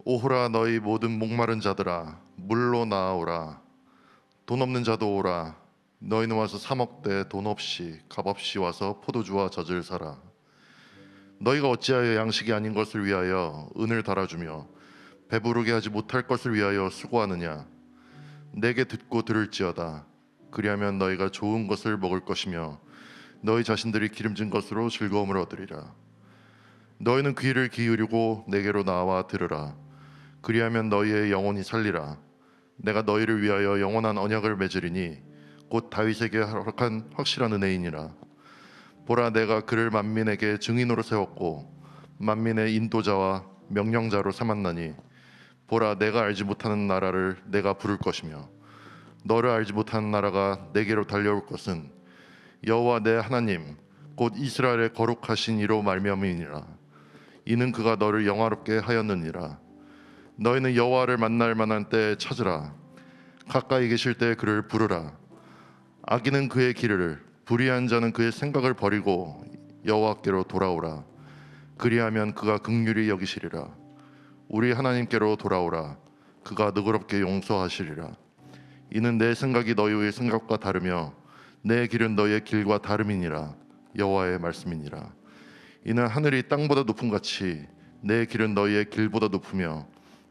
오호라 너희 모든 목마른 자들아 물로 나아오라. 돈 없는 자도 오라. 너희는 와서 사 먹되 돈 없이 값 없이 와서 포도주와 젖을 사라. 너희가 어찌하여 양식이 아닌 것을 위하여 은을 달아주며 배부르게 하지 못할 것을 위하여 수고하느냐. 내게 듣고 들을지어다. 그리하면 너희가 좋은 것을 먹을 것이며 너희 자신들이 기름진 것으로 즐거움을 얻으리라. 너희는 귀를 기울이고 내게로 나와 들으라. 그리하면 너희의 영혼이 살리라. 내가 너희를 위하여 영원한 언약을 맺으리니 곧 다윗에게 허락한 확실한 은혜이니라. 보라, 내가 그를 만민에게 증인으로 세웠고 만민의 인도자와 명령자로 삼았나니 보라, 내가 알지 못하는 나라를 내가 부를 것이며 너를 알지 못하는 나라가 내게로 달려올 것은 여호와 내 하나님 곧 이스라엘의 거룩하신 이로 말미암음이니라. 이는 그가 너를 영화롭게 하였느니라. 너희는 여호와를 만날 만한 때에 찾으라. 가까이 계실 때 그를 부르라. 악인은 그의 길을, 불의한 자는 그의 생각을 버리고 여호와께로 돌아오라. 그리하면 그가 긍휼히 여기시리라. 우리 하나님께로 돌아오라. 그가 너그럽게 용서하시리라. 이는 내 생각이 너희의 생각과 다르며 내 길은 너희의 길과 다름이니라. 여호와의 말씀이니라. 이는 하늘이 땅보다 높음 같이 내 길은 너희의 길보다 높으며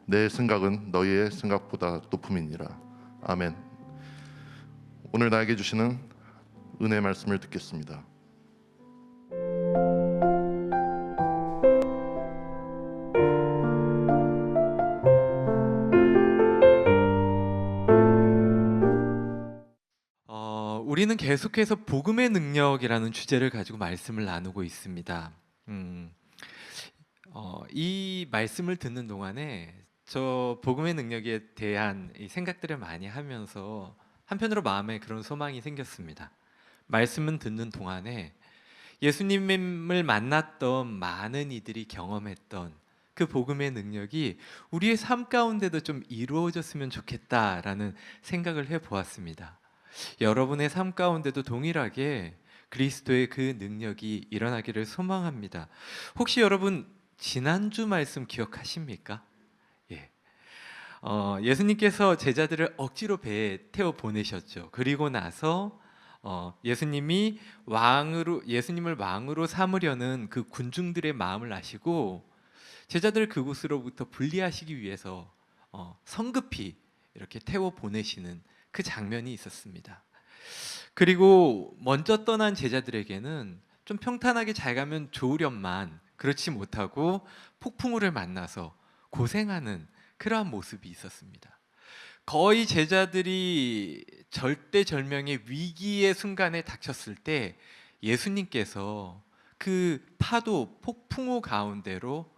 내 생각은 너희의 생각보다 높음이니라. 아멘. 오늘 나에게 주시는 은혜 말씀을 듣겠습니다. 우리는 계속해서 복음의 능력이라는 주제를 가지고 말씀을 나누고 있습니다. 이 말씀을 듣는 동안에 저 복음의 능력에 대한 이 생각들을 많이 하면서 한편으로 마음에 그런 소망이 생겼습니다. 말씀을 듣는 동안에 예수님을 만났던 많은 이들이 경험했던 그 복음의 능력이 우리의 삶 가운데도 좀 이루어졌으면 좋겠다라는 생각을 해보았습니다. 여러분의 삶 가운데도 동일하게 그리스도의 그 능력이 일어나기를 소망합니다. 혹시 여러분 지난주 말씀 기억하십니까? 예수님께서 제자들을 억지로 배에 태워 보내셨죠. 그리고 나서 예수님을 왕으로 삼으려는 그 군중들의 마음을 아시고 제자들 그곳으로부터 분리하시기 위해서 성급히 이렇게 태워 보내시는 그 장면이 있었습니다. 그리고 먼저 떠난 제자들에게는 좀 평탄하게 잘 가면 좋으련만 그렇지 못하고 폭풍우를 만나서 고생하는 그러한 모습이 있었습니다. 거의 제자들이 절대절명의 위기의 순간에 닥쳤을 때 예수님께서 그 파도, 폭풍우 가운데로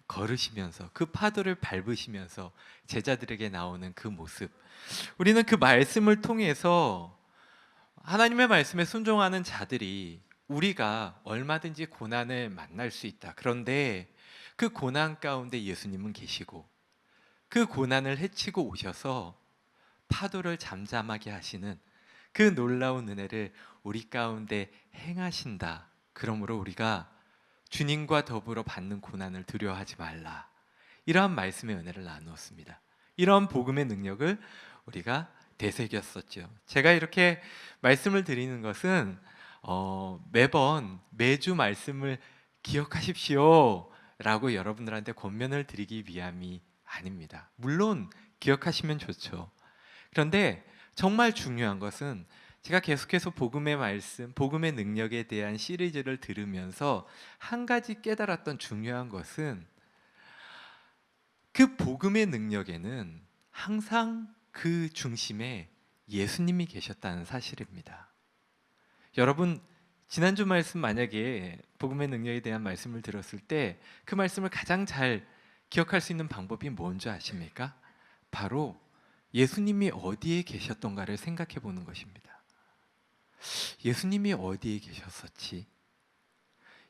걸으시면서 그 파도를 밟으시면서 제자들에게 나오는 그 모습, 우리는 그 말씀을 통해서 하나님의 말씀에 순종하는 자들이 우리가 얼마든지 고난을 만날 수 있다. 그런데 그 고난 가운데 예수님은 계시고 그 고난을 헤치고 오셔서 파도를 잠잠하게 하시는 그 놀라운 은혜를 우리 가운데 행하신다. 그러므로 우리가 주님과 더불어 받는 고난을 두려워하지 말라. 이러한 말씀의 은혜를 나누었습니다. 이런 복음의 능력을 우리가 되새겼었죠. 제가 이렇게 말씀을 드리는 것은 매주 말씀을 기억하십시오 라고 여러분들한테 권면을 드리기 위함이 아닙니다. 물론 기억하시면 좋죠. 그런데 정말 중요한 것은 제가 계속해서 복음의 말씀, 복음의 능력에 대한 시리즈를 들으면서 한 가지 깨달았던 중요한 것은 그 복음의 능력에는 항상 그 중심에 예수님이 계셨다는 사실입니다. 여러분, 지난주 말씀 만약에 복음의 능력에 대한 말씀을 들었을 때 그 말씀을 가장 잘 기억할 수 있는 방법이 뭔지 아십니까? 바로 예수님이 어디에 계셨던가를 생각해 보는 것입니다. 예수님이 어디에 계셨었지?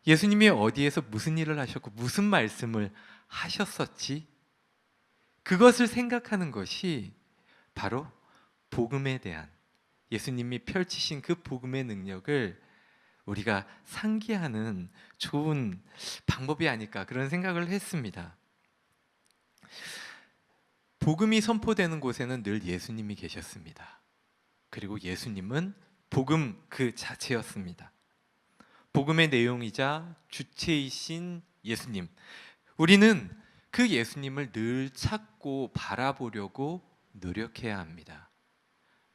예수님이 어디에서 무슨 일을 하셨고 무슨 말씀을 하셨었지? 그것을 생각하는 것이 바로 복음에 대한 예수님이 펼치신 그 복음의 능력을 우리가 상기하는 좋은 방법이 아닐까 그런 생각을 했습니다. 복음이 선포되는 곳에는 늘 예수님이 계셨습니다. 그리고 예수님은 복음 그 자체였습니다. 복음의 내용이자 주체이신 예수님, 우리는 그 예수님을 늘 찾고 바라보려고 노력해야 합니다.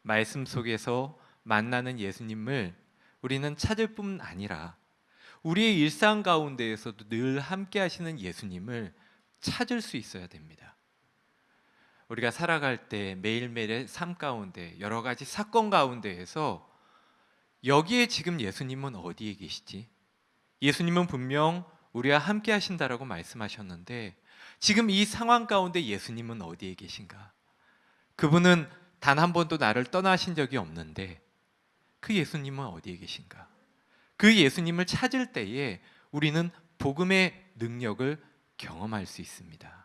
말씀 속에서 만나는 예수님을 우리는 찾을 뿐 아니라 우리의 일상 가운데에서도 늘 함께 하시는 예수님을 찾을 수 있어야 됩니다. 우리가 살아갈 때 매일매일의 삶 가운데 여러 가지 사건 가운데에서 여기에 지금 예수님은 어디에 계시지? 예수님은 분명 우리와 함께 하신다라고 말씀하셨는데 지금 이 상황 가운데 예수님은 어디에 계신가? 그분은 단 한 번도 나를 떠나신 적이 없는데 그 예수님은 어디에 계신가? 그 예수님을 찾을 때에 우리는 복음의 능력을 경험할 수 있습니다.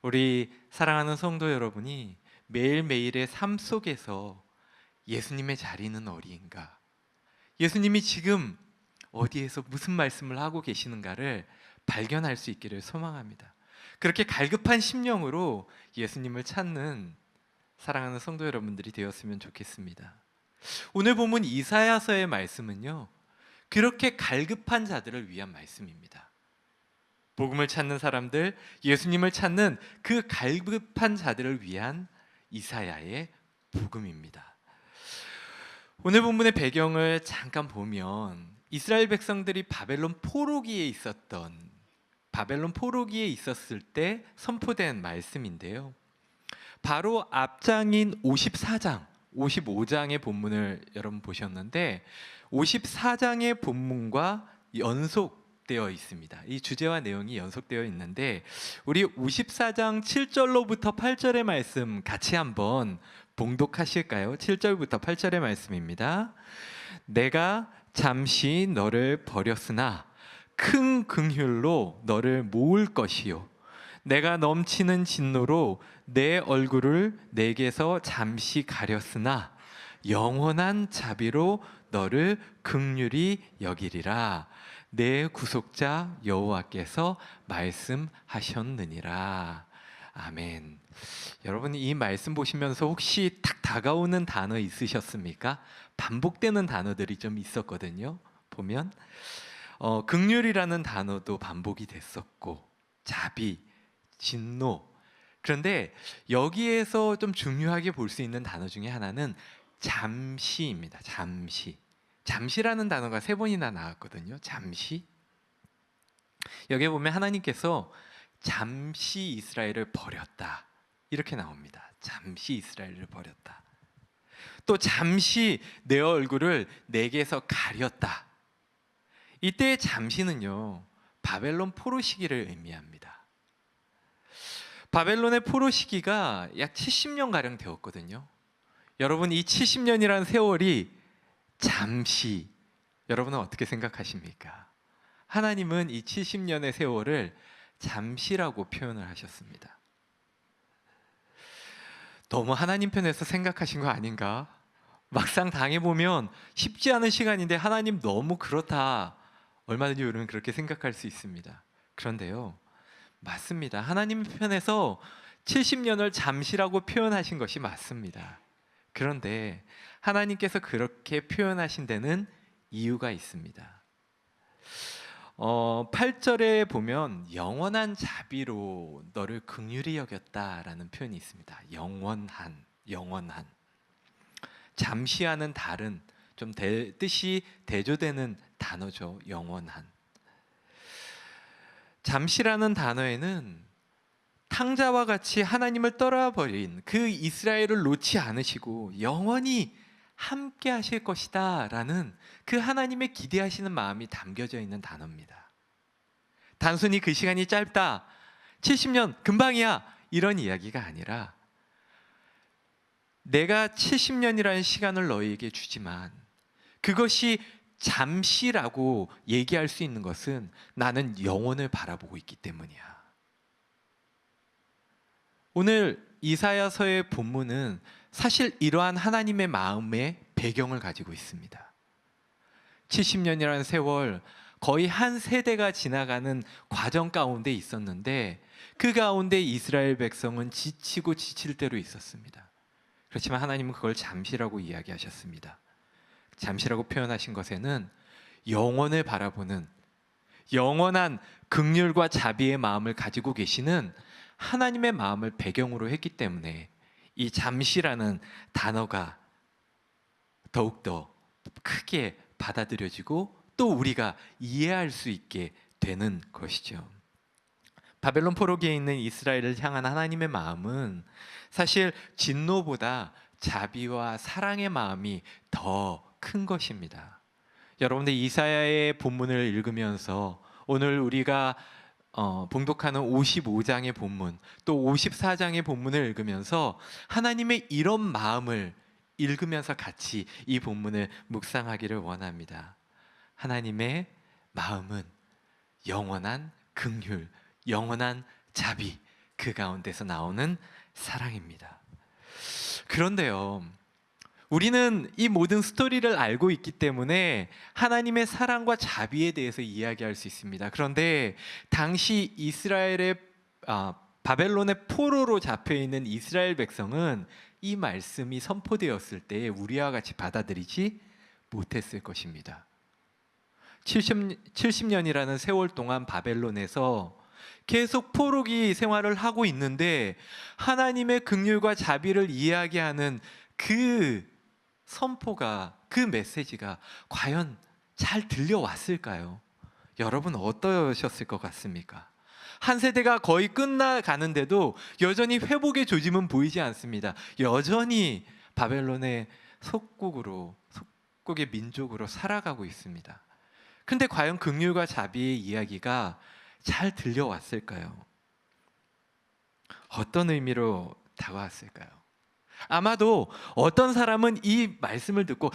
우리 사랑하는 성도 여러분이 매일매일의 삶 속에서 예수님의 자리는 어디인가? 예수님이 지금 어디에서 무슨 말씀을 하고 계시는가를 발견할 수 있기를 소망합니다. 그렇게 갈급한 심령으로 예수님을 찾는 사랑하는 성도 여러분들이 되었으면 좋겠습니다. 오늘 본문 이사야서의 말씀은요, 그렇게 갈급한 자들을 위한 말씀입니다. 복음을 찾는 사람들, 예수님을 찾는 그 갈급한 자들을 위한 이사야의 복음입니다. 오늘 본문의 배경을 잠깐 보면 이스라엘 백성들이 바벨론 포로기에 있었을 때 선포된 말씀인데요. 바로 앞장인 54장, 55장의 본문을 여러분 보셨는데 54장의 본문과 연속되어 있습니다. 이 주제와 내용이 연속되어 있는데 우리 54장 7절로부터 8절의 말씀 같이 한번 봉독하실까요? 7절부터 8절의 말씀입니다. 내가 잠시 너를 버렸으나 큰 긍휼로 너를 모을 것이요 내가 넘치는 진노로 내 얼굴을 내게서 잠시 가렸으나 영원한 자비로 너를 긍휼히 여기리라. 내 구속자 여호와께서 말씀하셨느니라. 아멘. 여러분 이 말씀 보시면서 혹시 딱 다가오는 단어 있으셨습니까? 반복되는 단어들이 좀 있었거든요. 보면 긍휼이라는 단어도 반복이 됐었고 자비, 진노. 그런데 여기에서 좀 중요하게 볼 수 있는 단어 중에 하나는 잠시입니다. 잠시. 잠시라는 단어가 3번이나 나왔거든요. 잠시. 여기에 보면 하나님께서 잠시 이스라엘을 버렸다. 이렇게 나옵니다. 잠시 이스라엘을 버렸다. 또 잠시 내 얼굴을 내게서 가렸다. 이때의 잠시는요, 바벨론 포로 시기를 의미합니다. 바벨론의 포로 시기가 약 70년가량 되었거든요. 여러분 이 70년이라는 세월이 잠시, 여러분은 어떻게 생각하십니까? 하나님은 이 70년의 세월을 잠시라고 표현을 하셨습니다. 너무 하나님 편에서 생각하신 거 아닌가? 막상 당해보면 쉽지 않은 시간인데 하나님 너무 그렇다. 얼마든지 우리는 그렇게 생각할 수 있습니다. 그런데요, 맞습니다. 하나님 편에서 70년을 잠시라고 표현하신 것이 맞습니다. 그런데 하나님께서 그렇게 표현하신 데는 이유가 있습니다. 8절에 보면 영원한 자비로 너를 긍휼히 여겼다라는 표현이 있습니다. 영원한. 잠시와는 다른 좀 뜻이 대조되는 단어죠. 영원한. 잠시라는 단어에는 탕자와 같이 하나님을 떠나버린 그 이스라엘을 놓지 않으시고 영원히 함께 하실 것이다 라는 그 하나님의 기대하시는 마음이 담겨져 있는 단어입니다. 단순히 그 시간이 짧다, 70년 금방이야, 이런 이야기가 아니라 내가 70년이라는 시간을 너희에게 주지만 그것이 잠시라고 얘기할 수 있는 것은 나는 영원을 바라보고 있기 때문이야. 오늘 이사야서의 본문은 사실 이러한 하나님의 마음의 배경을 가지고 있습니다. 70년이라는 세월, 거의 한 세대가 지나가는 과정 가운데 있었는데 그 가운데 이스라엘 백성은 지치고 지칠 대로 있었습니다. 그렇지만 하나님은 그걸 잠시라고 이야기하셨습니다. 잠시라고 표현하신 것에는 영원을 바라보는 영원한 긍휼과 자비의 마음을 가지고 계시는 하나님의 마음을 배경으로 했기 때문에 이 잠시라는 단어가 더욱더 크게 받아들여지고 또 우리가 이해할 수 있게 되는 것이죠. 바벨론 포로기에 있는 이스라엘을 향한 하나님의 마음은 사실 진노보다 자비와 사랑의 마음이 더 큰 것입니다. 여러분들 이사야의 본문을 읽으면서 오늘 우리가 봉독하는 55장의 본문 또 54장의 본문을 읽으면서 하나님의 이런 마음을 읽으면서 같이 이 본문을 묵상하기를 원합니다. 하나님의 마음은 영원한 긍휼, 영원한 자비, 그 가운데서 나오는 사랑입니다. 그런데요, 우리는 이 모든 스토리를 알고 있기 때문에 하나님의 사랑과 자비에 대해서 이야기할 수 있습니다. 그런데 당시 이스라엘의 바벨론의 포로로 잡혀 있는 이스라엘 백성은 이 말씀이 선포되었을 때 우리와 같이 받아들이지 못했을 것입니다. 70년이라는 세월 동안 바벨론에서 계속 포로기 생활을 하고 있는데 하나님의 긍휼과 자비를 이야기하는 그 선포가, 그 메시지가 과연 잘 들려왔을까요? 여러분 어떠셨을 것 같습니까? 한 세대가 거의 끝나가는데도 여전히 회복의 조짐은 보이지 않습니다. 여전히 바벨론의 속국의 민족으로 살아가고 있습니다. 근데 과연 긍휼과 자비의 이야기가 잘 들려왔을까요? 어떤 의미로 다가왔을까요? 아마도 어떤 사람은 이 말씀을 듣고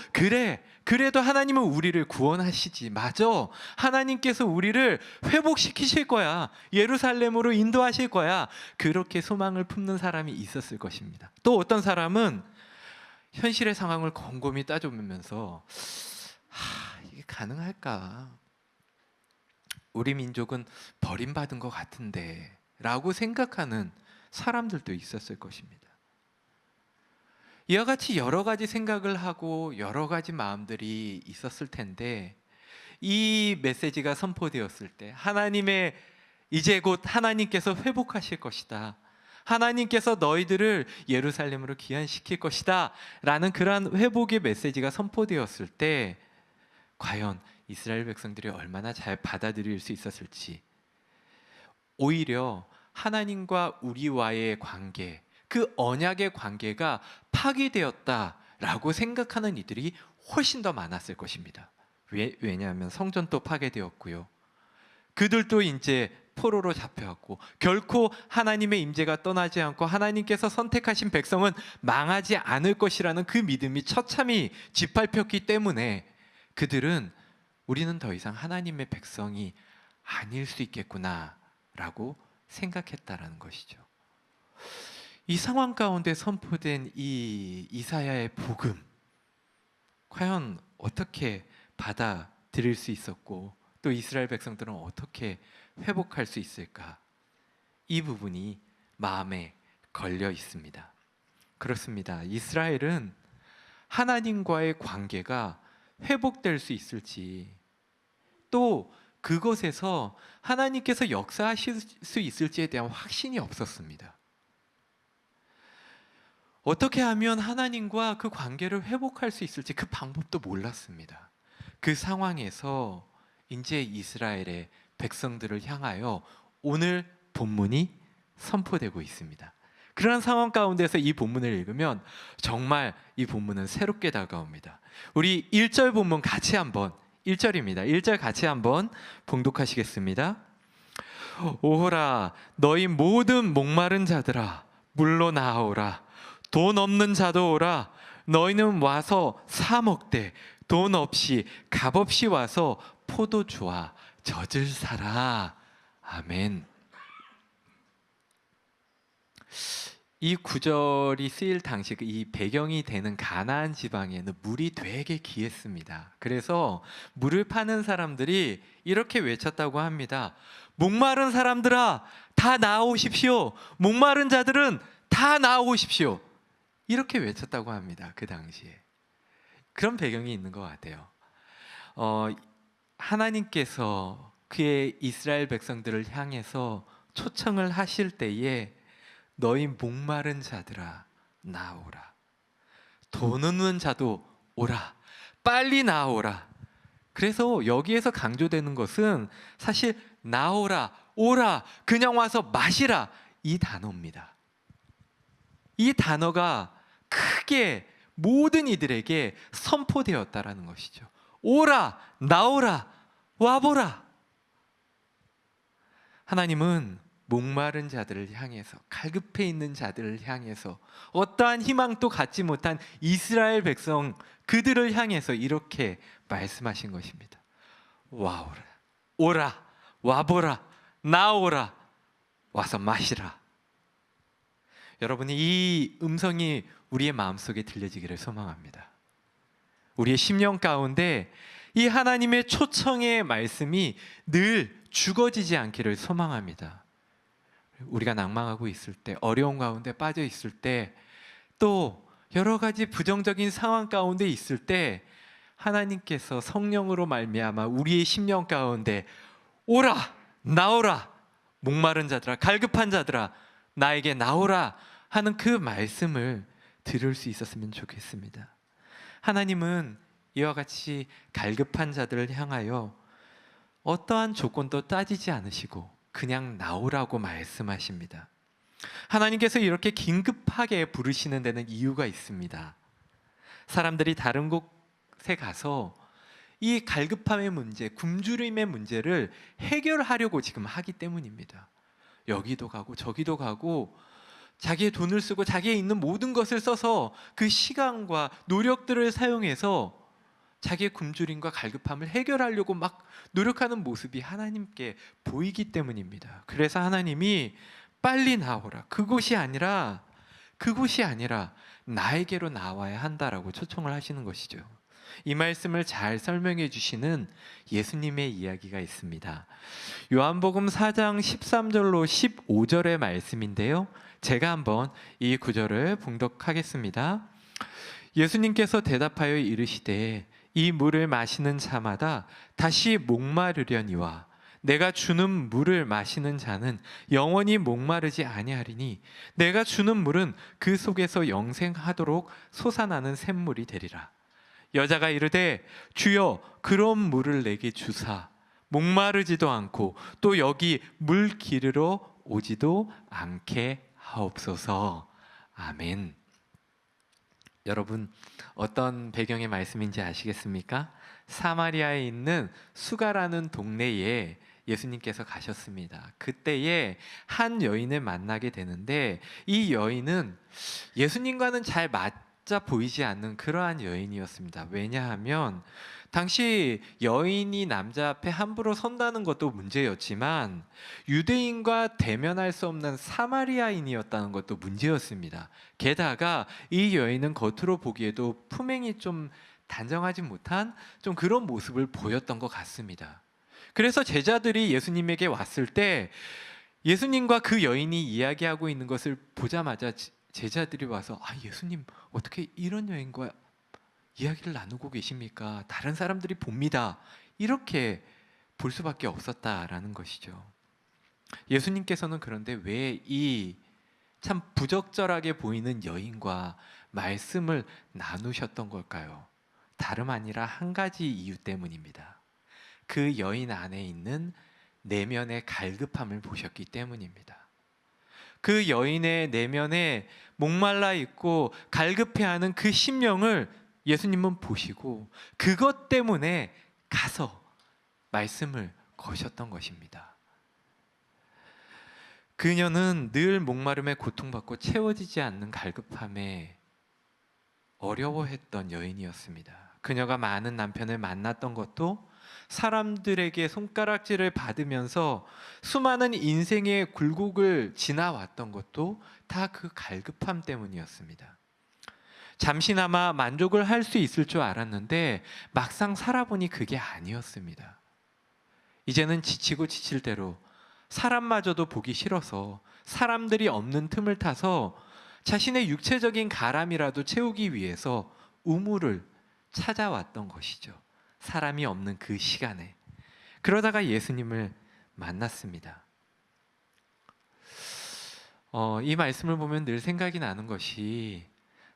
그래도 하나님은 우리를 구원하시지, 맞아, 하나님께서 우리를 회복시키실 거야, 예루살렘으로 인도하실 거야, 그렇게 소망을 품는 사람이 있었을 것입니다. 또 어떤 사람은 현실의 상황을 곰곰이 따져보면서 이게 가능할까? 우리 민족은 버림받은 것 같은데 라고 생각하는 사람들도 있었을 것입니다. 이와 같이 여러 가지 생각을 하고 여러 가지 마음들이 있었을 텐데 이 메시지가 선포되었을 때 하나님의 이제 곧 하나님께서 회복하실 것이다, 하나님께서 너희들을 예루살렘으로 귀환시킬 것이다 라는 그러한 회복의 메시지가 선포되었을 때 과연 이스라엘 백성들이 얼마나 잘 받아들일 수 있었을지, 오히려 하나님과 우리와의 관계, 그 언약의 관계가 파괴되었다라고 생각하는 이들이 훨씬 더 많았을 것입니다. 왜냐하면 성전도 파괴되었고요, 그들도 이제 포로로 잡혀왔고 결코 하나님의 임재가 떠나지 않고 하나님께서 선택하신 백성은 망하지 않을 것이라는 그 믿음이 처참히 짓밟혔기 때문에 그들은 우리는 더 이상 하나님의 백성이 아닐 수 있겠구나라고 생각했다라는 것이죠. 이 상황 가운데 선포된 이 이사야의 복음, 과연 어떻게 받아들일 수 있었고 또 이스라엘 백성들은 어떻게 회복할 수 있을까? 이 부분이 마음에 걸려 있습니다. 그렇습니다. 이스라엘은 하나님과의 관계가 회복될 수 있을지, 또 그것에서 하나님께서 역사하실 수 있을지에 대한 확신이 없었습니다. 어떻게 하면 하나님과 그 관계를 회복할 수 있을지 그 방법도 몰랐습니다. 그 상황에서 이제 이스라엘의 백성들을 향하여 오늘 본문이 선포되고 있습니다. 그런 상황 가운데서 이 본문을 읽으면 정말 이 본문은 새롭게 다가옵니다. 우리 1절 본문 같이 한번, 1절입니다. 1절 같이 한번 봉독하시겠습니다. 오호라 너희 모든 목마른 자들아 물로 나오라, 돈 없는 자도 오라, 너희는 와서 사 먹되 돈 없이 값 없이 와서 포도주와 젖을 사라. 아멘. 이 구절이 쓰일 당시 이 배경이 되는 가나안 지방에는 물이 되게 귀했습니다. 그래서 물을 파는 사람들이 이렇게 외쳤다고 합니다. 목마른 사람들아, 다 나오십시오. 목마른 자들은 다 나오십시오. 이렇게 외쳤다고 합니다. 그 당시에. 그런 배경이 있는 것 같아요. 하나님께서 그의 이스라엘 백성들을 향해서 초청을 하실 때에 너희 목마른 자들아 나오라, 돈 없는 자도 오라, 빨리 나오라. 그래서 여기에서 강조되는 것은 사실 나오라, 오라, 그냥 와서 마시라, 이 단어입니다. 이 단어가 크게 모든 이들에게 선포되었다라는 것이죠. 오라, 나오라, 와보라. 하나님은 목마른 자들을 향해서, 갈급해 있는 자들을 향해서, 어떠한 희망도 갖지 못한 이스라엘 백성 그들을 향해서 이렇게 말씀하신 것입니다. 와오라, 오라, 와보라, 나오라, 와서 마시라. 여러분이 이 음성이 우리의 마음속에 들려지기를 소망합니다. 우리의 심령 가운데 이 하나님의 초청의 말씀이 늘 죽어지지 않기를 소망합니다. 우리가 낭망하고 있을 때, 어려운 가운데 빠져 있을 때, 또 여러 가지 부정적인 상황 가운데 있을 때 하나님께서 성령으로 말미암아 우리의 심령 가운데 오라, 나오라, 목마른 자들아, 갈급한 자들아, 나에게 나오라 하는 그 말씀을 들을 수 있었으면 좋겠습니다. 하나님은 이와 같이 갈급한 자들을 향하여 어떠한 조건도 따지지 않으시고 그냥 나오라고 말씀하십니다. 하나님께서 이렇게 긴급하게 부르시는 데는 이유가 있습니다. 사람들이 다른 곳에 가서 이 갈급함의 문제, 굶주림의 문제를 해결하려고 지금 하기 때문입니다. 여기도 가고 저기도 가고 자기의 돈을 쓰고 자기의 있는 모든 것을 써서 그 시간과 노력들을 사용해서 자기의 굶주림과 갈급함을 해결하려고 막 노력하는 모습이 하나님께 보이기 때문입니다. 그래서 하나님이 빨리 나오라, 그곳이 아니라 나에게로 나와야 한다라고 초청을 하시는 것이죠. 이 말씀을 잘 설명해 주시는 예수님의 이야기가 있습니다. 요한복음 4장 13절로 15절의 말씀인데요, 제가 한번 이 구절을 봉독하겠습니다. 예수님께서 대답하여 이르시되 이 물을 마시는 자마다 다시 목마르려니와 내가 주는 물을 마시는 자는 영원히 목마르지 아니하리니 내가 주는 물은 그 속에서 영생하도록 솟아나는 샘물이 되리라. 여자가 이르되 주여 그런 물을 내게 주사 목마르지도 않고 또 여기 물 기르러 오지도 않게 하옵소서. 아멘. 여러분, 어떤 배경의 말씀인지 아시겠습니까? 사마리아에 있는 수가라는 동네에 예수님께서 가셨습니다. 그때에 한 여인을 만나게 되는데 이 여인은 예수님과는 잘 맞아 보이지 않는 그러한 여인이었습니다. 왜냐하면 당시 여인이 남자 앞에 함부로 선다는 것도 문제였지만 유대인과 대면할 수 없는 사마리아인이었다는 것도 문제였습니다. 게다가 이 여인은 겉으로 보기에도 품행이 좀 단정하지 못한 좀 그런 모습을 보였던 것 같습니다. 그래서 제자들이 예수님에게 왔을 때 예수님과 그 여인이 이야기하고 있는 것을 보자마자 제자들이 와서 예수님 어떻게 이런 여인과 이야기를 나누고 계십니까? 다른 사람들이 봅니다. 이렇게 볼 수밖에 없었다라는 것이죠. 예수님께서는 그런데 왜 이 참 부적절하게 보이는 여인과 말씀을 나누셨던 걸까요? 다름 아니라 한 가지 이유 때문입니다. 그 여인 안에 있는 내면의 갈급함을 보셨기 때문입니다. 그 여인의 내면에 목말라 있고 갈급해하는 그 심령을 예수님은 보시고 그것 때문에 가서 말씀을 거셨던 것입니다. 그녀는 늘 목마름에 고통받고 채워지지 않는 갈급함에 어려워했던 여인이었습니다. 그녀가 많은 남편을 만났던 것도 사람들에게 손가락질을 받으면서 수많은 인생의 굴곡을 지나왔던 것도 다 그 갈급함 때문이었습니다. 잠시나마 만족을 할 수 있을 줄 알았는데 막상 살아보니 그게 아니었습니다. 이제는 지치고 지칠 대로 사람마저도 보기 싫어서 사람들이 없는 틈을 타서 자신의 육체적인 가람이라도 채우기 위해서 우물을 찾아왔던 것이죠. 사람이 없는 그 시간에. 그러다가 예수님을 만났습니다. 이 말씀을 보면 늘 생각이 나는 것이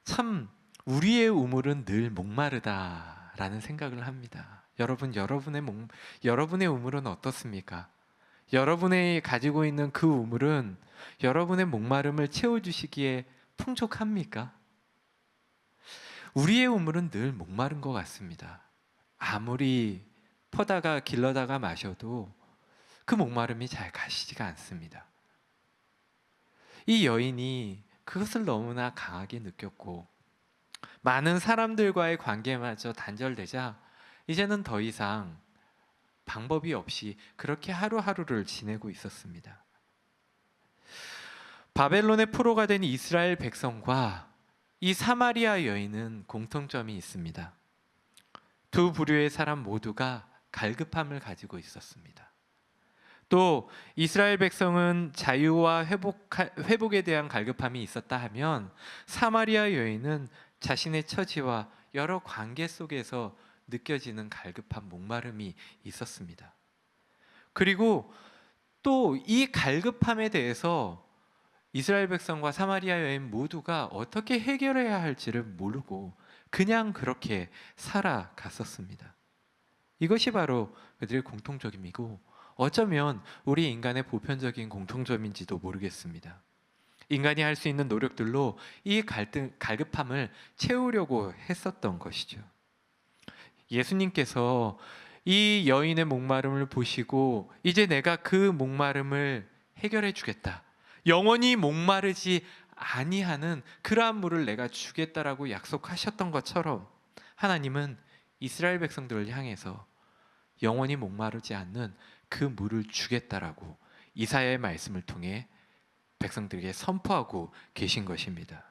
참 우리의 우물은 늘 목마르다라는 생각을 합니다. 여러분의 우물은 어떻습니까? 여러분이 가지고 있는 그 우물은 여러분의 목마름을 채워주시기에 풍족합니까? 우리의 우물은 늘 목마른 것 같습니다. 아무리 퍼다가 길러다가 마셔도 그 목마름이 잘 가시지가 않습니다. 이 여인이 그것을 너무나 강하게 느꼈고 많은 사람들과의 관계마저 단절되자 이제는 더 이상 방법이 없이 그렇게 하루하루를 지내고 있었습니다. 바벨론의 포로가 된 이스라엘 백성과 이 사마리아 여인은 공통점이 있습니다. 두 부류의 사람 모두가 갈급함을 가지고 있었습니다. 또 이스라엘 백성은 자유와 회복에 대한 갈급함이 있었다 하면 사마리아 여인은 자신의 처지와 여러 관계 속에서 느껴지는 갈급한 목마름이 있었습니다. 그리고 또 이 갈급함에 대해서 이스라엘 백성과 사마리아 여인 모두가 어떻게 해결해야 할지를 모르고 그냥 그렇게 살아갔었습니다. 이것이 바로 그들의 공통점이고 어쩌면 우리 인간의 보편적인 공통점인지도 모르겠습니다. 인간이 할 수 있는 노력들로 이 갈급함을 채우려고 했었던 것이죠. 예수님께서 이 여인의 목마름을 보시고 이제 내가 그 목마름을 해결해 주겠다. 영원히 목마르지 아니하는 그러한 물을 내가 주겠다라고 약속하셨던 것처럼 하나님은 이스라엘 백성들을 향해서 영원히 목마르지 않는 그 물을 주겠다라고 이사야의 말씀을 통해 백성들에게 선포하고 계신 것입니다.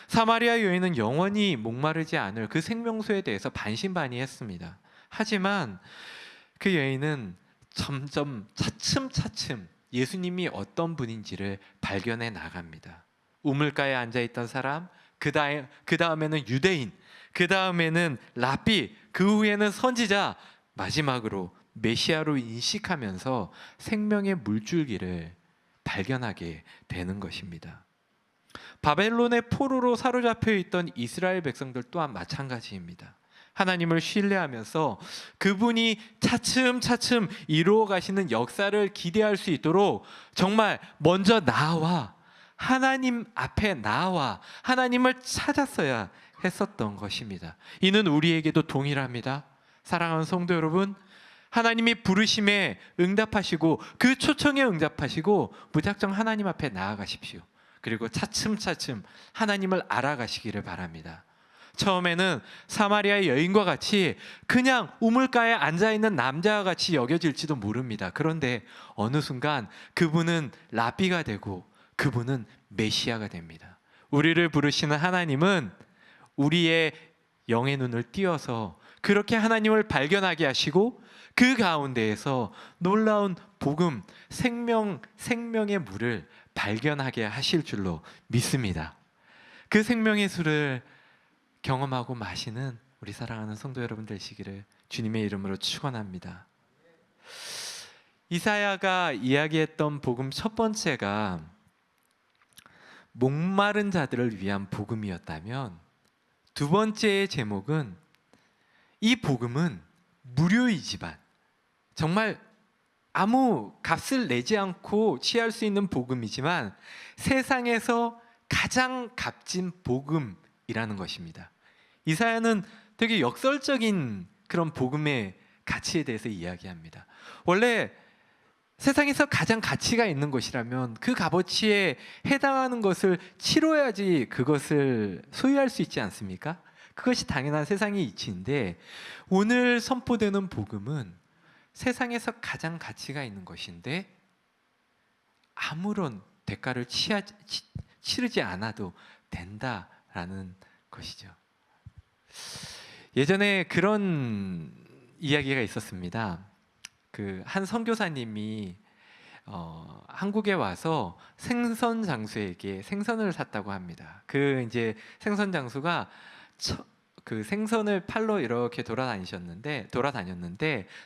사마리아 여인은 영원히 목마르지 않을 그 생명수에 대해서 반신반의했습니다. 하지만 그 여인은 점점 차츰차츰 예수님이 어떤 분인지를 발견해 나갑니다. 우물가에 앉아있던 사람, 그 다음에는 유대인, 그 다음에는 랍비, 그 후에는 선지자, 마지막으로 메시아로 인식하면서 생명의 물줄기를 발견하게 되는 것입니다. 바벨론의 포로로 사로잡혀 있던 이스라엘 백성들 또한 마찬가지입니다. 하나님을 신뢰하면서 그분이 차츰차츰 이루어 가시는 역사를 기대할 수 있도록 정말 먼저 나와 하나님 앞에 나와 하나님을 찾았어야 했었던 것입니다. 이는 우리에게도 동일합니다. 사랑하는 성도 여러분, 하나님이 부르심에 응답하시고 그 초청에 응답하시고 무작정 하나님 앞에 나아가십시오. 그리고 차츰차츰 하나님을 알아가시기를 바랍니다. 처음에는 사마리아의 여인과 같이 그냥 우물가에 앉아있는 남자와 같이 여겨질지도 모릅니다. 그런데 어느 순간 그분은 랍비가 되고 그분은 메시아가 됩니다. 우리를 부르시는 하나님은 우리의 영의 눈을 띄어서 그렇게 하나님을 발견하게 하시고 그 가운데에서 놀라운 복음, 생명의 물을 발견하게 하실 줄로 믿습니다. 그 생명의 술을 경험하고 마시는 우리 사랑하는 성도 여러분 되시기를 주님의 이름으로 축원합니다. 이사야가 이야기했던 복음 첫 번째가 목마른 자들을 위한 복음이었다면 두 번째의 제목은 이 복음은 무료이지만 정말 아무 값을 내지 않고 취할 수 있는 복음이지만 세상에서 가장 값진 복음이라는 것입니다. 이사야는 되게 역설적인 그런 복음의 가치에 대해서 이야기합니다. 원래 세상에서 가장 가치가 있는 것이라면 그 값어치에 해당하는 것을 치러야지 그것을 소유할 수 있지 않습니까? 그것이 당연한 세상의 이치인데 오늘 선포되는 복음은 세상에서 가장 가치가 있는 것인데 아무런 대가를 치르지 않아도 된다라는 것이죠. 예전에 그런 이야기가 있었습니다. 그 한 선교사님이 한국에 와서 생선 장수에게 생선을 샀다고 합니다. 그 이제 생선 장수가 그 생선을 팔러 이렇게 돌아다녔는데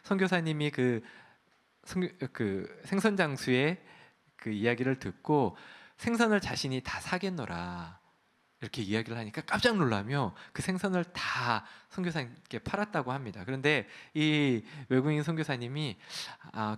선교사님이 그 생선 장수의 그 이야기를 듣고 생선을 자신이 다 사겠노라 이렇게 이야기를 하니까 깜짝 놀라며 그 생선을 다 선교사님께 팔았다고 합니다. 그런데 이 외국인 선교사님이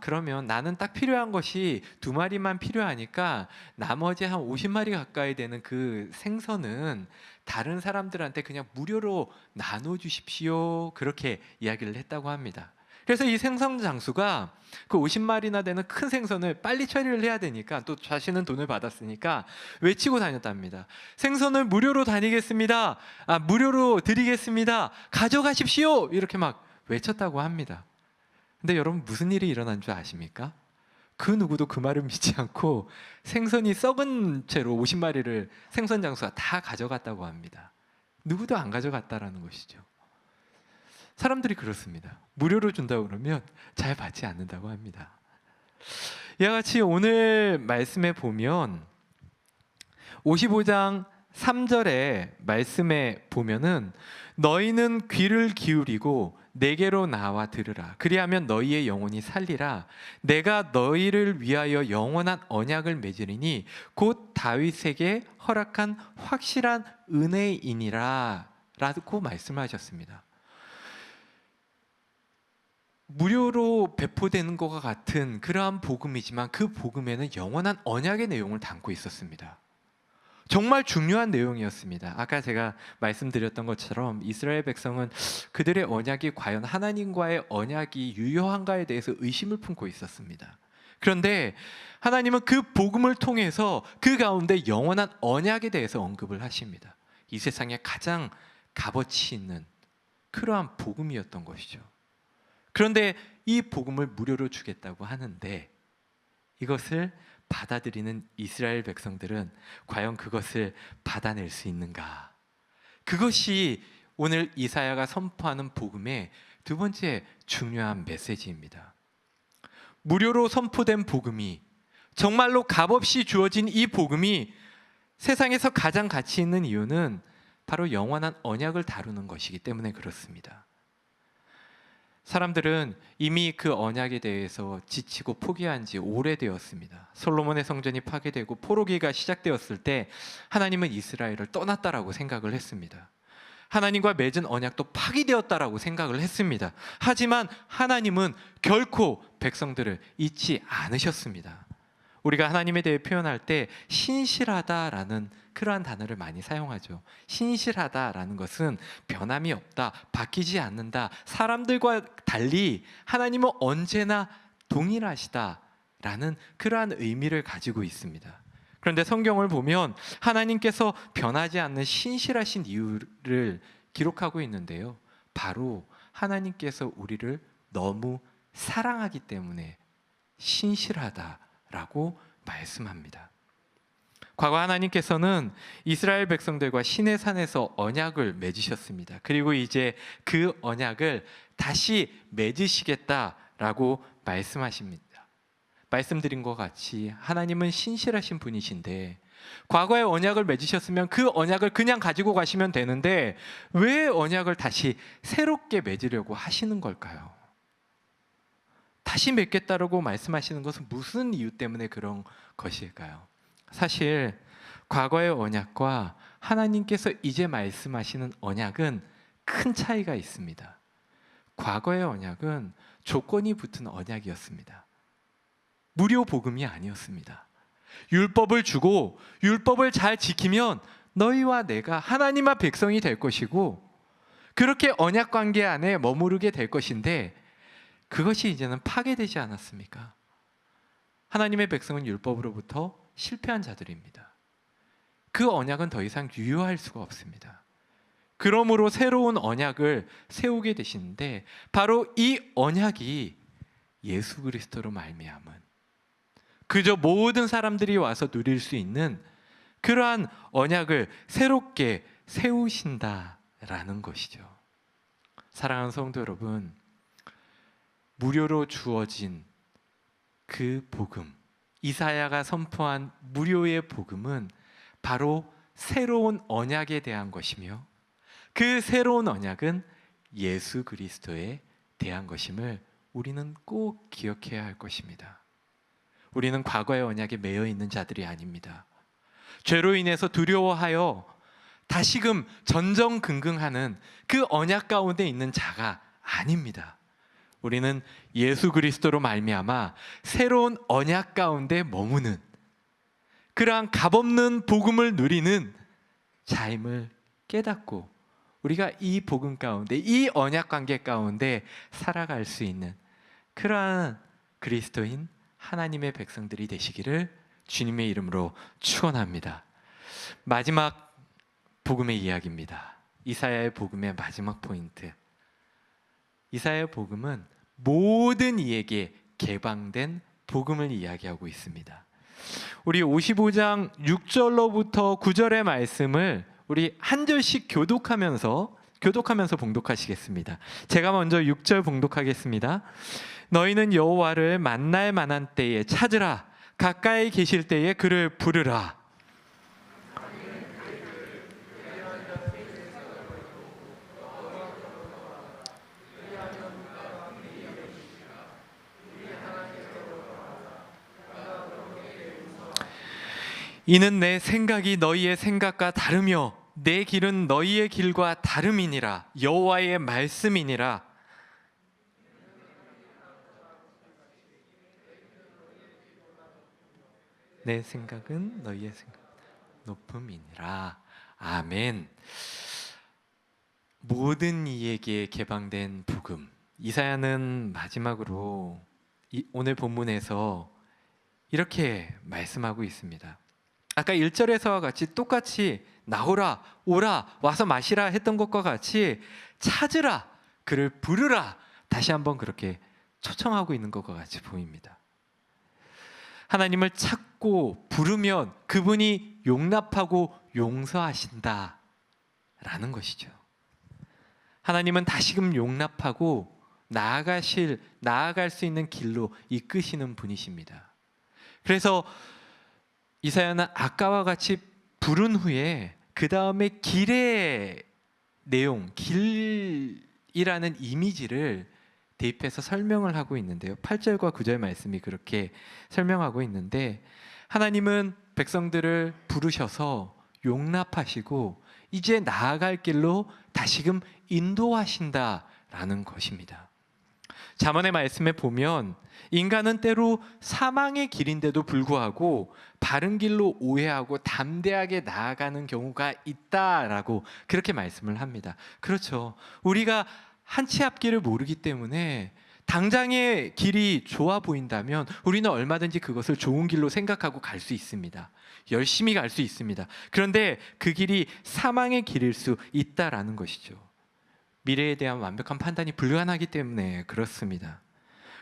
그러면 나는 딱 필요한 것이 2마리만 필요하니까 나머지 한 50마리 가까이 되는 그 생선은 다른 사람들한테 그냥 무료로 나눠주십시오 그렇게 이야기를 했다고 합니다. 그래서 이 생선 장수가 그 50마리나 되는 큰 생선을 빨리 처리를 해야 되니까 또 자신은 돈을 받았으니까 외치고 다녔답니다. 생선을 무료로 다니겠습니다. 무료로 드리겠습니다. 가져가십시오. 이렇게 막 외쳤다고 합니다. 근데 여러분 무슨 일이 일어난 줄 아십니까? 그 누구도 그 말을 믿지 않고 생선이 썩은 채로 50마리를 생선 장수가 다 가져갔다고 합니다. 누구도 안 가져갔다라는 것이죠. 사람들이 그렇습니다. 무료로 준다고 그러면 잘 받지 않는다고 합니다. 이와 같이 오늘 말씀에 보면 55장 3절의 말씀에 보면은 너희는 귀를 기울이고 내게로 나와 들으라. 그리하면 너희의 영혼이 살리라. 내가 너희를 위하여 영원한 언약을 맺으리니 곧 다윗에게 허락한 확실한 은혜이니라 라고 말씀하셨습니다. 무료로 배포되는 것과 같은 그러한 복음이지만 그 복음에는 영원한 언약의 내용을 담고 있었습니다. 정말 중요한 내용이었습니다. 아까 제가 말씀드렸던 것처럼 이스라엘 백성은 그들의 언약이 과연 하나님과의 언약이 유효한가에 대해서 의심을 품고 있었습니다. 그런데 하나님은 그 복음을 통해서 그 가운데 영원한 언약에 대해서 언급을 하십니다. 이 세상에 가장 값어치 있는 그러한 복음이었던 것이죠. 그런데 이 복음을 무료로 주겠다고 하는데 이것을 받아들이는 이스라엘 백성들은 과연 그것을 받아낼 수 있는가? 그것이 오늘 이사야가 선포하는 복음의 2번째 중요한 메시지입니다. 무료로 선포된 복음이 정말로 값없이 주어진 이 복음이 세상에서 가장 가치 있는 이유는 바로 영원한 언약을 다루는 것이기 때문에 그렇습니다. 사람들은 이미 그 언약에 대해서 지치고 포기한 지 오래되었습니다. 솔로몬의 성전이 파괴되고 포로기가 시작되었을 때 하나님은 이스라엘을 떠났다라고 생각을 했습니다. 하나님과 맺은 언약도 파기되었다라고 생각을 했습니다. 하지만 하나님은 결코 백성들을 잊지 않으셨습니다. 우리가 하나님에 대해 표현할 때 신실하다라는 그러한 단어를 많이 사용하죠. 신실하다라는 것은 변함이 없다, 바뀌지 않는다, 사람들과 달리 하나님은 언제나 동일하시다라는 그러한 의미를 가지고 있습니다. 그런데 성경을 보면 하나님께서 변하지 않는 신실하신 이유를 기록하고 있는데요. 바로 하나님께서 우리를 너무 사랑하기 때문에 신실하다라고 말씀합니다. 과거 하나님께서는 이스라엘 백성들과 시내 산에서 언약을 맺으셨습니다. 그리고 이제 그 언약을 다시 맺으시겠다라고 말씀하십니다. 말씀드린 것 같이 하나님은 신실하신 분이신데 과거에 언약을 맺으셨으면 그 언약을 그냥 가지고 가시면 되는데 왜 언약을 다시 새롭게 맺으려고 하시는 걸까요? 다시 맺겠다라고 말씀하시는 것은 무슨 이유 때문에 그런 것일까요? 사실 과거의 언약과 하나님께서 이제 말씀하시는 언약은 큰 차이가 있습니다. 과거의 언약은 조건이 붙은 언약이었습니다. 무료 복음이 아니었습니다. 율법을 주고 율법을 잘 지키면 너희와 내가 하나님과 백성이 될 것이고 그렇게 언약 관계 안에 머무르게 될 것인데 그것이 이제는 파괴되지 않았습니까? 하나님의 백성은 율법으로부터 실패한 자들입니다. 그 언약은 더 이상 유효할 수가 없습니다. 그러므로 새로운 언약을 세우게 되시는데 바로 이 언약이 예수 그리스도로 말미암은 그저 모든 사람들이 와서 누릴 수 있는 그러한 언약을 새롭게 세우신다라는 것이죠. 사랑하는 성도 여러분, 무료로 주어진 그 복음, 이사야가 선포한 무료의 복음은 바로 새로운 언약에 대한 것이며 그 새로운 언약은 예수 그리스도에 대한 것임을 우리는 꼭 기억해야 할 것입니다. 우리는 과거의 언약에 매여 있는 자들이 아닙니다. 죄로 인해서 두려워하여 다시금 전전긍긍하는 그 언약 가운데 있는 자가 아닙니다. 우리는 예수 그리스도로 말미암아 새로운 언약 가운데 머무는 그러한 값없는 복음을 누리는 자임을 깨닫고 우리가 이 복음 가운데, 이 언약 관계 가운데 살아갈 수 있는 그러한 그리스도인 하나님의 백성들이 되시기를 주님의 이름으로 축원합니다. 마지막 복음의 이야기입니다. 이사야의 복음의 마지막 포인트. 이사야의 복음은 모든 이에게 개방된 복음을 이야기하고 있습니다. 우리 55장 6절로부터 9절의 말씀을 우리 한 절씩 교독하면서 봉독하시겠습니다. 제가 먼저 6절 봉독하겠습니다. 너희는 여호와를 만날 만한 때에 찾으라. 가까이 계실 때에 그를 부르라. 이는 내 생각이 너희의 생각과 다르며 내 길은 너희의 길과 다름이니라. 여호와의 말씀이니라. 내 생각은 너희의 생각 높음이니라. 아멘. 모든 이에게 개방된 복음. 이사야는 마지막으로 오늘 본문에서 이렇게 말씀하고 있습니다. 아까 1절에서와 같이 똑같이 나오라, 오라, 와서 마시라 했던 것과 같이 찾으라, 그를 부르라, 다시 한번 그렇게 초청하고 있는 것과 같이 보입니다. 하나님을 찾고 부르면 그분이 용납하고 용서하신다 라는 것이죠. 하나님은 다시금 용납하고 나아갈 수 있는 길로 이끄시는 분이십니다. 그래서 이사야는 아까와 같이 부른 후에 그 다음에 길의 내용, 길이라는 이미지를 대입해서 설명을 하고 있는데요. 8절과 9절 말씀이 그렇게 설명하고 있는데 하나님은 백성들을 부르셔서 용납하시고 이제 나아갈 길로 다시금 인도하신다라는 것입니다. 잠언의 말씀에 보면 인간은 때로 사망의 길인데도 불구하고 바른 길로 오해하고 담대하게 나아가는 경우가 있다라고 그렇게 말씀을 합니다. 그렇죠. 우리가 한 치 앞길을 모르기 때문에 당장의 길이 좋아 보인다면 우리는 얼마든지 그것을 좋은 길로 생각하고 갈 수 있습니다. 열심히 갈 수 있습니다. 그런데 그 길이 사망의 길일 수 있다라는 것이죠. 미래에 대한 완벽한 판단이 불가능하기 때문에 그렇습니다.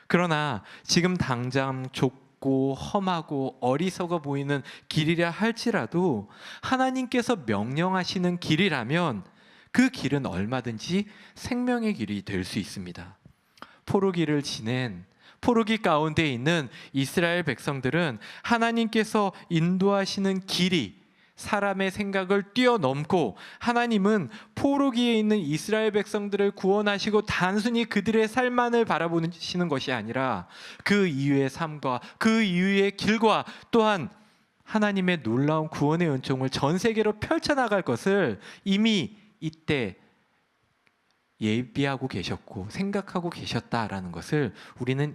그러나 지금 당장 좁고 험하고 어리석어 보이는 길이라 할지라도 하나님께서 명령하시는 길이라면 그 길은 얼마든지 생명의 길이 될 수 있습니다. 포로기를 지낸 포로기 가운데 있는 이스라엘 백성들은 하나님께서 인도하시는 길이 사람의 생각을 뛰어넘고 하나님은 포로기에 있는 이스라엘 백성들을 구원하시고 단순히 그들의 삶만을 바라보시는 것이 아니라 그 이후의 삶과 그 이후의 길과 또한 하나님의 놀라운 구원의 은총을 전 세계로 펼쳐나갈 것을 이미 이때 예비하고 계셨고 생각하고 계셨다라는 것을 우리는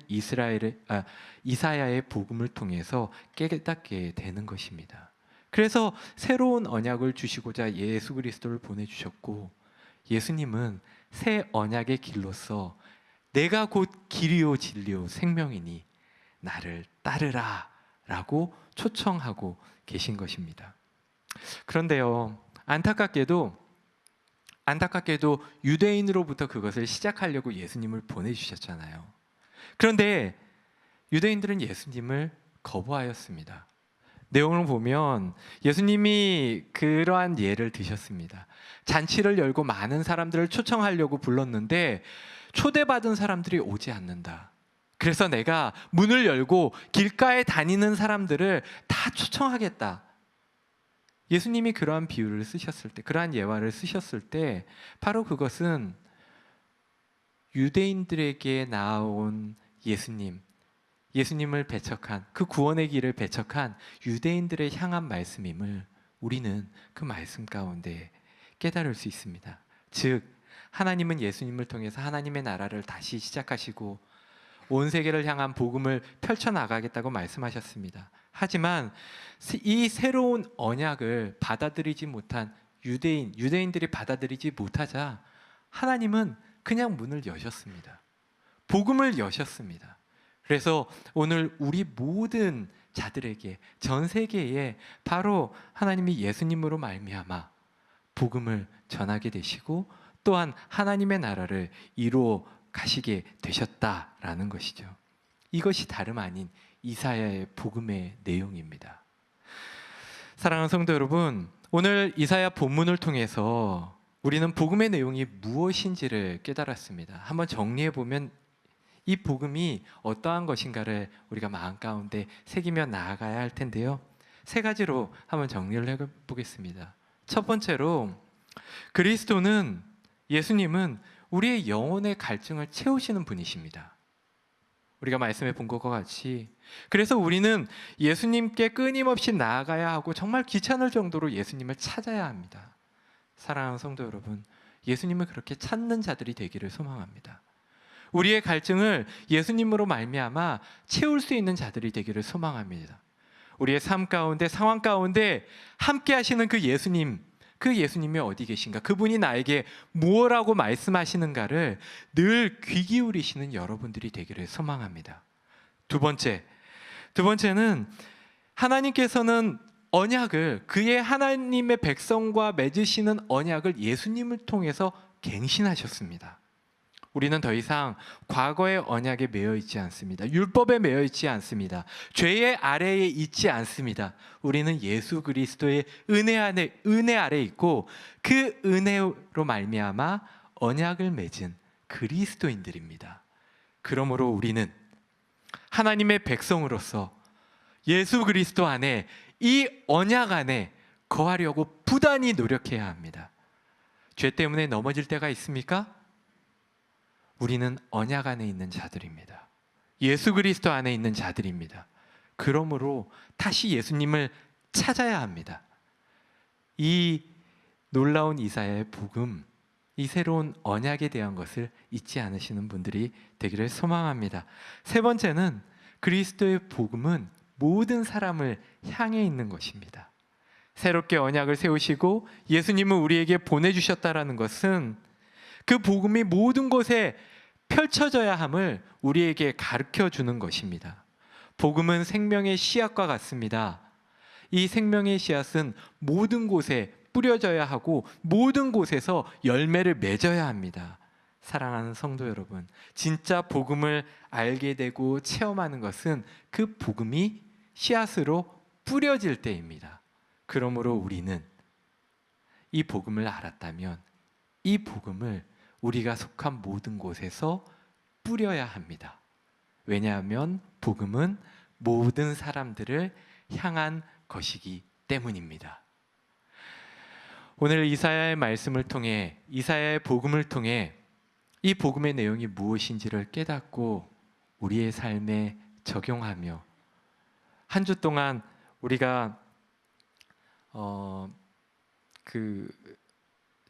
이사야의 복음을 통해서 깨닫게 되는 것입니다. 그래서 새로운 언약을 주시고자 예수 그리스도를 보내주셨고 예수님은 새 언약의 길로서 내가 곧 길이요 진리요 생명이니 나를 따르라 라고 초청하고 계신 것입니다. 그런데요, 안타깝게도 안타깝게도 유대인으로부터 그것을 시작하려고 예수님을 보내주셨잖아요. 그런데 유대인들은 예수님을 거부하였습니다. 내용을 보면 예수님이 그러한 예를 드셨습니다. 잔치를 열고 많은 사람들을 초청하려고 불렀는데 초대받은 사람들이 오지 않는다. 그래서 내가 문을 열고 길가에 다니는 사람들을 다 초청하겠다. 예수님이 그러한 비유를 쓰셨을 때, 그러한 예화를 쓰셨을 때 바로 그것은 유대인들에게 나온 예수님을 배척한, 그 구원의 길을 배척한 유대인들을 향한 말씀임을 우리는 그 말씀 가운데 깨달을 수 있습니다. 즉 하나님은 예수님을 통해서 하나님의 나라를 다시 시작하시고 온 세계를 향한 복음을 펼쳐나가겠다고 말씀하셨습니다. 하지만 이 새로운 언약을 받아들이지 못한 유대인들이 받아들이지 못하자 하나님은 그냥 문을 여셨습니다. 복음을 여셨습니다. 그래서 오늘 우리 모든 자들에게, 전 세계에 바로 하나님이 예수님으로 말미암아 복음을 전하게 되시고 또한 하나님의 나라를 이루어 가시게 되셨다라는 것이죠. 이것이 다름 아닌 이사야의 복음의 내용입니다. 사랑하는 성도 여러분, 오늘 이사야 본문을 통해서 우리는 복음의 내용이 무엇인지를 깨달았습니다. 한번 정리해 보면 이 복음이 어떠한 것인가를 우리가 마음 가운데 새기며 나아가야 할 텐데요. 세 가지로 한번 정리를 해보겠습니다. 첫 번째로 그리스도는, 예수님은 우리의 영혼의 갈증을 채우시는 분이십니다. 우리가 말씀해 본 것과 같이 그래서 우리는 예수님께 끊임없이 나아가야 하고 정말 귀찮을 정도로 예수님을 찾아야 합니다. 사랑하는 성도 여러분, 예수님을 그렇게 찾는 자들이 되기를 소망합니다. 우리의 갈증을 예수님으로 말미암아 채울 수 있는 자들이 되기를 소망합니다. 우리의 삶 가운데, 상황 가운데 함께 하시는 그 예수님이 어디 계신가? 그분이 나에게 무엇라고 말씀하시는가를 늘 귀 기울이시는 여러분들이 되기를 소망합니다. 두 번째는 하나님께서는 언약을, 그의 하나님의 백성과 맺으시는 언약을 예수님을 통해서 갱신하셨습니다. 우리는 더 이상 과거의 언약에 매여 있지 않습니다. 율법에 매여 있지 않습니다. 죄의 아래에 있지 않습니다. 우리는 예수 그리스도의 은혜 아래 있고 그 은혜로 말미암아 언약을 맺은 그리스도인들입니다. 그러므로 우리는 하나님의 백성으로서 예수 그리스도 안에, 이 언약 안에 거하려고 부단히 노력해야 합니다. 죄 때문에 넘어질 때가 있습니까? 우리는 언약 안에 있는 자들입니다. 예수 그리스도 안에 있는 자들입니다. 그러므로 다시 예수님을 찾아야 합니다. 이 놀라운 이사야의 복음, 이 새로운 언약에 대한 것을 잊지 않으시는 분들이 되기를 소망합니다. 세 번째는 그리스도의 복음은 모든 사람을 향해 있는 것입니다. 새롭게 언약을 세우시고 예수님을 우리에게 보내주셨다라는 것은 그 복음이 모든 곳에 펼쳐져야 함을 우리에게 가르쳐 주는 것입니다. 복음은 생명의 씨앗과 같습니다. 이 생명의 씨앗은 모든 곳에 뿌려져야 하고 모든 곳에서 열매를 맺어야 합니다. 사랑하는 성도 여러분, 진짜 복음을 알게 되고 체험하는 것은 그 복음이 씨앗으로 뿌려질 때입니다. 그러므로 우리는 이 복음을 알았다면 이 복음을 우리가 속한 모든 곳에서 뿌려야 합니다. 왜냐하면 복음은 모든 사람들을 향한 것이기 때문입니다. 오늘 이사야의 말씀을 통해, 이사야의 복음을 통해 이 복음의 내용이 무엇인지를 깨닫고 우리의 삶에 적용하며 한 주 동안 우리가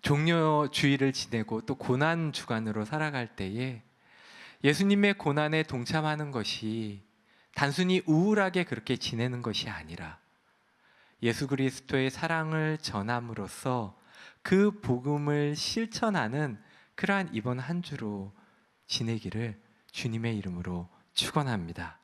종료주의를 지내고 또 고난 주간으로 살아갈 때에 예수님의 고난에 동참하는 것이 단순히 우울하게 그렇게 지내는 것이 아니라 예수 그리스도의 사랑을 전함으로써 그 복음을 실천하는 그러한 이번 한 주로 지내기를 주님의 이름으로 축원합니다.